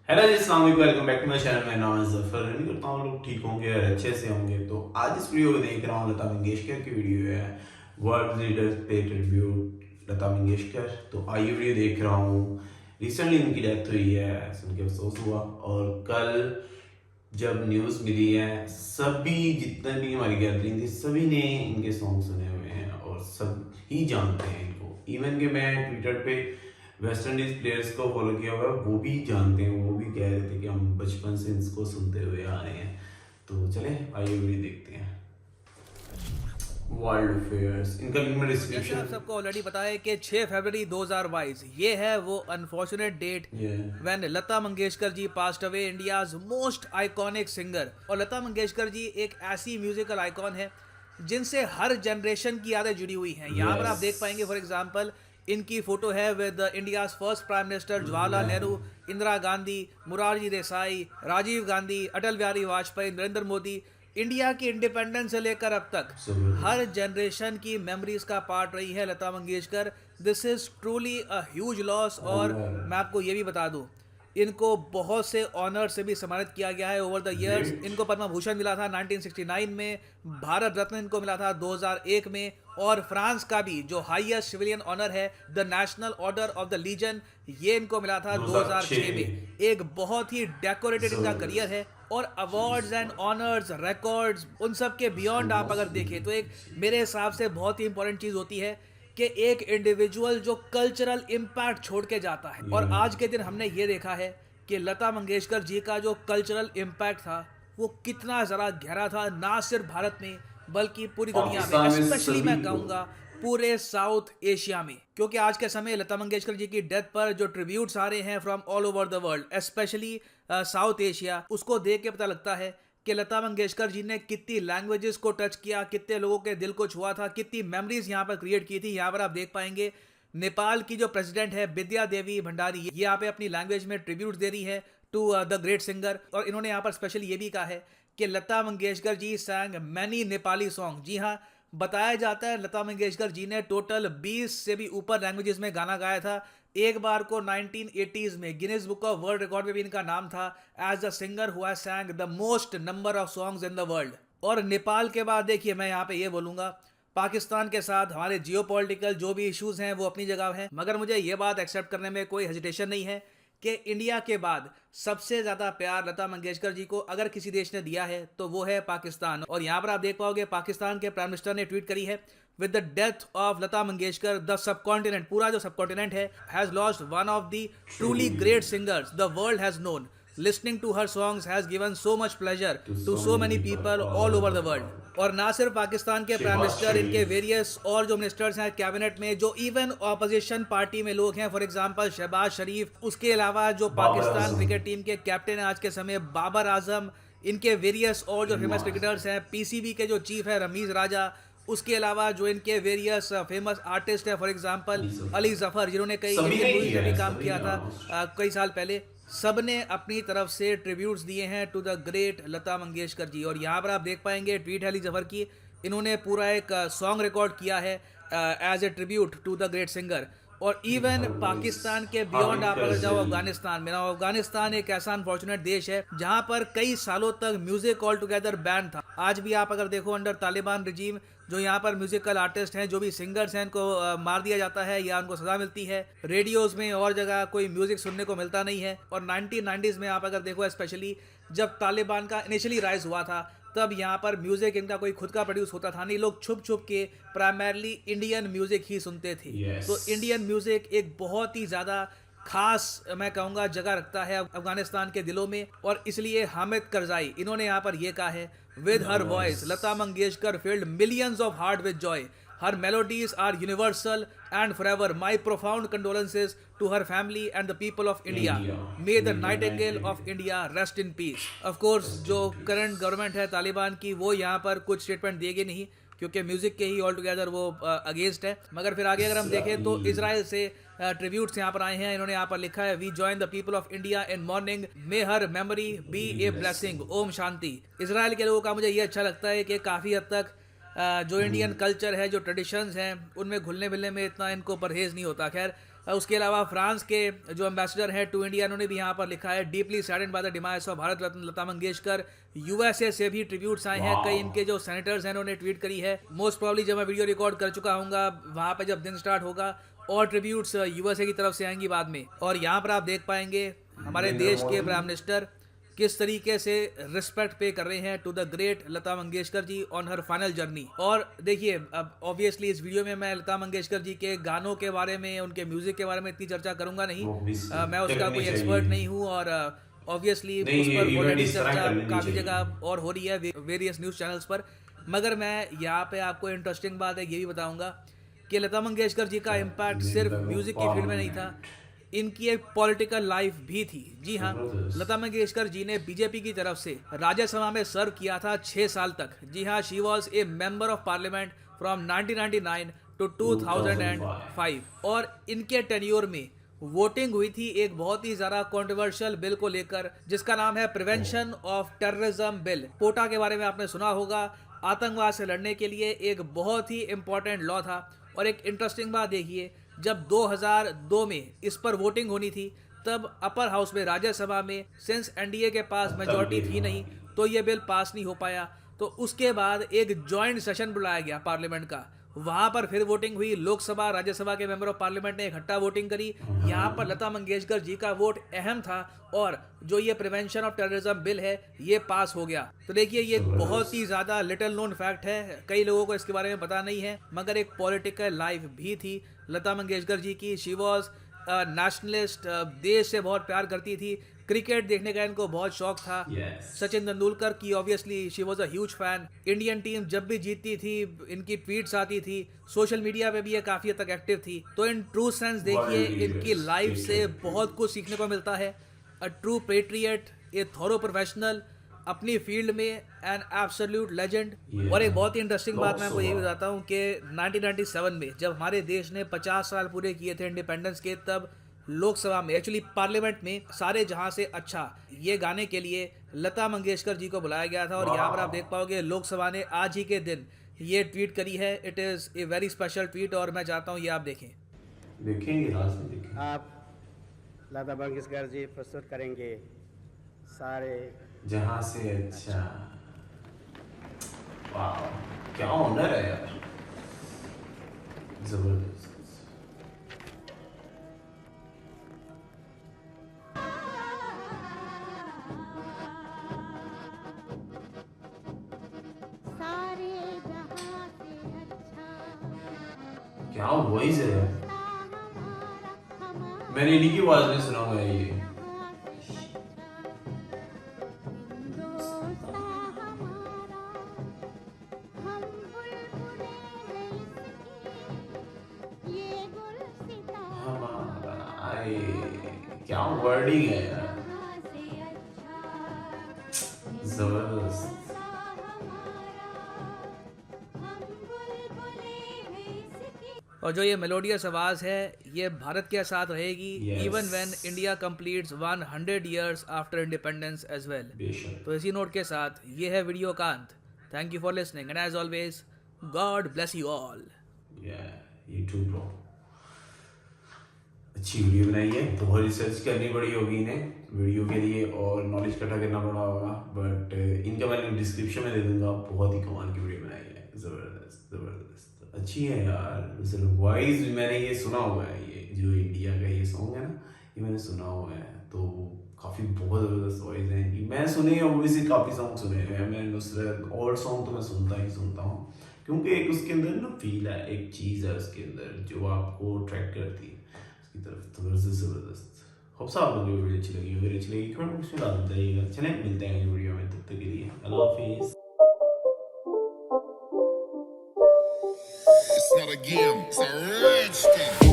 Hello जी, अस्सलाम वालेकुम, welcome back to my channel. मेरा नाम है जफर। उम्मीद करता हूँ लोग ठीक होंगे और अच्छे से होंगे। तो आज इस वीडियो को देख रहा हूँ, लता मंगेशकर की वीडियो है। वर्ल्ड लीडर्स पे ट्रिब्यूट लता मंगेशकर। तो आइए वीडियो देख रहा हूँ। रिसेंटली उनकी डेथ हुई है, सुन के अफसोस हुआ। और कल जब न्यूज़ मिली है, सभी जितने भी हमारी गैदरिंग थी सभी ने इनके सॉन्ग सुने हुए हैं और सब ही जानते हैं इनको। इवन कि मैं ट्विटर पे वेस्ट इंडीज प्लेयर्स को फॉलो किया हुआ है, वो भी जानते हैं। वो भी कह रहे थे कि हम बचपन से इसको सुनते हुए आ रहे हैं। तो चले आइए वीडियो देखते हैं। वर्ल्ड अफेयर्स, इनका लिंक जैसे आप डिस्क्रिप्शन। सबको ऑलरेडी पता है कि 6 फरवरी 2022 ये है वो अनफॉर्चुनेट डेट ये when Lata Mangeshkar ji passed away, India's most iconic singer. और लता मंगेशकर जी एक ऐसी म्यूजिकल आइकॉन है जिनसे हर जनरेशन की यादें जुड़ी हुई हैं। यहाँ पर आप यस। देख पाएंगे फॉर एग्जांपल इनकी फोटो है with India's first prime minister Jawaharlal Nehru, Indira Gandhi, Morarji Desai, Rajiv Gandhi, Atal Bihari Vajpayee, Narendra Modi. India की इंडिपेंडेंस से लेकर अब तक सो हर जनरेशन की मेमोरीज का पार्ट रही है Lata Mangeshkar. This is truly a huge loss. और मैं आपको ये भी बता दूं, इनको बहुत से ऑनर से भी सम्मानित किया गया है ओवर द ईयर्स। ग्रेट। इनको पद्म भूषण मिला था 1969 में, भारत रत्न इनको मिला था 2001 में, और फ्रांस का भी जो हाईएस्ट सिविलियन ऑनर है the national order of the legion, ये इनको मिला था 2006 में। 2006। एक बहुत ही डेकोरेटेड इनका करियर जबरदस्त। है। और अवार्ड्स एंड ऑनर्स, रिकॉर्ड्स, उन सब के बियॉन्ड आप अगर देखें तो एक मेरे हिसाब से बहुत ही इंपॉर्टेंट चीज़ होती है कि एक इंडिविजुअल जो कल्चरल इम्पैक्ट छोड़ के जाता है। और आज के दिन हमने ये देखा है कि लता मंगेशकर जी का जो कल्चरल इम्पैक्ट था वो कितना ज़रा गहरा था, ना सिर्फ भारत में बल्कि पूरी दुनिया में, पाकिस्तान में स्पेशली सभी मैं को। कहूँगा पूरे साउथ एशिया में। क्योंकि आज के समय लता मंगेशकर जी की डेथ पर जो ट्रिब्यूट्स आ रहे हैं from all over the world, specially south Asia, उसको देख के पता लगता है कि लता मंगेशकर जी ने कितनी लैंग्वेजेस को टच किया, कितने लोगों के दिल को छुआ था, कितनी मेमोरीज यहाँ पर क्रिएट की थी। यहाँ पर आप देख पाएंगे नेपाल की जो प्रेसिडेंट है विद्या देवी भंडारी, ये यहाँ पे अपनी लैंग्वेज में ट्रिब्यूट दे रही है टू द ग्रेट सिंगर। और इन्होंने यहाँ पर स्पेशली ये भी कहा है कि लता मंगेशकर जी सैंग मैनी नेपाली सॉन्ग। जी हाँ, बताया जाता है लता मंगेशकर जी ने टोटल 20 से भी ऊपर लैंग्वेजेस में गाना गाया था। एक बार को 1980s में Guinness book of world record में भी इनका नाम था as the singer who has sang the most number of songs in the world. और नेपाल के बाद देखिए, मैं यहाँ पे ये बोलूंगा, पाकिस्तान के साथ हमारे जियोपॉलिटिकल जो भी इश्यूज हैं वो अपनी जगह हैं, मगर मुझे ये बात एक्सेप्ट करने में कोई हेजिटेशन नहीं है कि इंडिया के बाद सबसे ज्यादा प्यार लता मंगेशकर जी को अगर किसी देश ने दिया है तो वो है पाकिस्तान। और यहाँ पर आप देख पाओगे पाकिस्तान के प्राइम मिनिस्टर ने ट्वीट करी है, with the death of Lata Mangeshkar the subcontinent, पूरा जो सबकॉन्टिनेंट है, has lost one of the truly great singers the world has known. Listening to her songs has given so much pleasure To to so so many many people people all all over over the the world. world. और ना सिर्फ पाकिस्तान के prime Shahbaz minister, इनके शरीफ। Various और जो ministers हैं cabinet में, जो इवन ऑपोजिशन पार्टी में लोग हैं, फॉर एग्जांपल शहबाज शरीफ, उसके अलावा जो बाबर पाकिस्तान आजम। क्रिकेट टीम के कैप्टन हैं आज के समय बाबर आजम, इनके वेरियस और जो फेमस इमाम। क्रिकेटर्स हैं, पीसीबी के जो चीफ है रमीज राजा, उसके अलावा जो इनके वेरियस फेमस आर्टिस्ट है, फॉर एग्जांपल अली सफर। अली जफर, जिन्होंने कई सभी इंडियन ने मूवीज किया में भी है, काम सभी किया ने था almost। कई साल पहले। सब ने अपनी तरफ से ट्रिब्यूट्स दिए हैं to the great Lata Mangeshkar जी। और यहाँ पर आप देख पाएंगे ट्वीट है अली जफर की, इन्होंने पूरा एक सॉन्ग रिकॉर्ड किया है as a tribute to the great singer. और इवन पाकिस्तान के बियॉन्ड आप अगर जाओ अफगानिस्तान में ना, अफगानिस्तान एक ऐसा अनफॉर्चुनेट देश है जहां पर कई सालों तक म्यूजिक ऑल टुगेदर बैन था। आज भी आप अगर देखो अंडर तालिबान रिजीम, जो यहाँ पर म्यूजिकल आर्टिस्ट हैं, जो भी सिंगर्स हैं, इनको मार दिया जाता है या उनको सजा मिलती है। रेडियोज में और जगह कोई म्यूजिक सुनने को मिलता नहीं है। और 1990s में आप अगर देखो, स्पेशली जब तालिबान का इनिशियली राइज हुआ था, तब यहाँ पर म्यूजिक इनका कोई खुद का प्रोड्यूस होता था नहीं, लोग छुप छुप के प्राइमरली इंडियन म्यूजिक ही सुनते थे। तो यस। इंडियन म्यूजिक एक बहुत ही ज़्यादा खास, मैं कहूँगा, जगह रखता है अफगानिस्तान के दिलों में। और इसलिए हामिद करजाई, इन्होंने यहाँ पर यह कहा है, with her voice Lata Mangeshkar field millions of heart with Joy, her melodies are universal and forever. My profound condolences to her family and the people of India. India. May the May the nightingale of nightingale India rest in peace. Of course, rest जो in peace. Current government है तालिबान की, वो यहाँ पर कुछ statement देगी नहीं, क्योंकि म्यूजिक के ही ऑल टुगेदर वो अगेंस्ट है। मगर फिर आगे अगर हम देखें तो इसराइल से ट्रिब्यूट्स यहाँ पर आए हैं। इन्होंने यहाँ पर लिखा है, we join the people of India in mourning, may her memory be a blessing, ओम शांति। इसराइल के लोगों का मुझे ये अच्छा लगता है कि काफ़ी हद तक जो इंडियन कल्चर है, जो ट्रेडिशंस हैं, उनमें घुलने मिलने में इतना इनको परहेज नहीं होता। खैर, उसके अलावा फ्रांस के जो एम्बेसडर हैं टू इंडिया, उन्होंने भी यहाँ पर लिखा है deeply saddened by the demise of Bharat Ratna Lata Mangeshkar. USA से भी ट्रिब्यूट्स आए हैं, कई इनके जो सेनेटर्स हैं उन्होंने ट्वीट करी है। मोस्ट प्रॉब्ली जब मैं वीडियो रिकॉर्ड कर चुका हूँगा, वहाँ पे जब दिन स्टार्ट होगा और ट्रिब्यूट्स यूएसए की तरफ से आएंगी बाद में। और यहाँ पर आप देख पाएंगे हमारे देश के प्राइम मिनिस्टर किस तरीके से रिस्पेक्ट पे कर रहे हैं to the great Lata Mangeshkar ji on her final journey. और देखिए, अब ऑब्वियसली इस वीडियो में मैं लता मंगेशकर जी के गानों के बारे में, उनके म्यूजिक के बारे में इतनी चर्चा करूंगा नहीं। मैं उसका कोई एक्सपर्ट नहीं हूँ और ऑब्वियसली उस पर ऑलरेडी चर्चा काफी जगह और हो रही है वेरियस न्यूज चैनल्स पर। मगर मैं यहाँ पे आपको इंटरेस्टिंग बात है ये भी बताऊंगा कि लता मंगेशकर जी का इम्पैक्ट सिर्फ म्यूजिक की फील्ड में नहीं था, इनकी एक पॉलिटिकल लाइफ भी थी। जी हाँ, लता मंगेशकर जी ने बीजेपी की तरफ से राज्यसभा में सर्व किया था 6 साल तक। जी हाँ, she was a member of parliament from 1999 to 2005 और इनके टेन्योर में वोटिंग हुई थी एक बहुत ही ज्यादा कंट्रोवर्शियल बिल को लेकर, जिसका नाम है प्रिवेंशन ऑफ टेररिज्म बिल। पोटा के बारे में आपने सुना होगा, आतंकवाद से लड़ने के लिए एक बहुत ही इंपॉर्टेंट लॉ था। और एक इंटरेस्टिंग बात देखिए, जब 2002 में इस पर वोटिंग होनी थी, तब अपर हाउस में राज्यसभा में सिंस एनडीए के पास मेजॉरिटी थी नहीं, तो ये बिल पास नहीं हो पाया। तो उसके बाद एक जॉइंट सेशन बुलाया गया पार्लियामेंट का, वहां पर फिर वोटिंग हुई। लोकसभा राज्यसभा के मेंबर ऑफ पार्लियामेंट ने इकट्ठा वोटिंग करी। यहाँ पर लता मंगेशकर जी का वोट अहम था और जो ये प्रिवेंशन ऑफ टेररिज्म बिल है ये पास हो गया। तो देखिए, ये बहुत ही ज्यादा लिटिल नोन फैक्ट है, कई लोगों को इसके बारे में पता नहीं है, मगर एक पॉलिटिकल लाइफ भी थी लता मंगेशकर जी की। शी वॉज नेशनलिस्ट, देश से बहुत प्यार करती थी। क्रिकेट देखने का इनको बहुत शौक था। सचिन तेंदुलकर की obviously she was a huge fan. Indian team जब भी जीतती थी इनकी ट्वीट्स आती थी। सोशल मीडिया पे भी ये काफी हद तक एक्टिव थी। तो इन ट्रू सेंस देखिए, इनकी लाइफ से बहुत कुछ सीखने को मिलता है। A true patriot, a thorough professional, अपनी फील्ड में एन एब्सोल्यूट लेजेंड। और एक बहुत ही इंटरेस्टिंग बात मैं आपको ये बताता हूँ कि 1997 में जब हमारे देश ने 50 साल पूरे किए थे इंडिपेंडेंस के, तब लोकसभा में, एक्चुअली पार्लियामेंट में, सारे जहां से अच्छा ये गाने के लिए लता मंगेशकर जी को बुलाया गया था। और यहाँ पर आप देख पाओगे लोकसभा ने आज ही के दिन ये ट्वीट करी है। It is a very special tweet और मैं चाहता हूँ ये आप देखें। आप लता मंगेशकर जी प्रस्तुत करेंगे सारे जहां से अच्छा। वाह, क्या ऑनर है यार, जबरदस्त। क्या वॉइस है यार, मैंने इन्हीं की आवाज में सुना हुआ है ये। क्या वर्डिंग है यार, जबरदस्त। और जो ये मेलोडियस आवाज़ है ये भारत के साथ रहेगी even when India completes 100 years after independence as well. तो इसी नोट के साथ ये है वीडियो का अंत। Thank you for listening and as always God bless you all. You too bro, अच्छी वीडियो बनाई है। बहुत रिसर्च करनी पड़ी होगी इन्हें वीडियो के लिए और नॉलेज इकट्ठा करना पड़ा होगा, बट इनका मैंने डिस्क्रिप्शन में दे दूंगा। बहुत ही कमाल की वीडियो बनाई है, जबरदस्त जबरदस्त, अच्छी है यार। वॉइस मैंने ये सुना हुआ है, ये जो इंडिया का ये सॉन्ग है ना, ये मैंने सुना हुआ है, तो काफ़ी बहुत ज़बरदस्त वॉइस है इनकी। मैं सुने ओबियसली काफ़ी सॉन्ग सुने हैं, मैं नुसरत और सॉन्ग तो मैं सुनता हूँ क्योंकि एक उसके अंदर ना फील है, एक चीज़ है उसके अंदर जो आपको अट्रैक्ट करती है उसकी तरफ। तो ज़बरदस्त। होप सा आप लोगों को वीडियो अच्छी लगी, अगर अच्छी लगी कमेंट बॉक्स में डाल दीजिएगा। चलें, मिलते हैं वीडियो में, तब तक के लिए अल्लाह हाफिज़। It's not a game, it's a rich thing.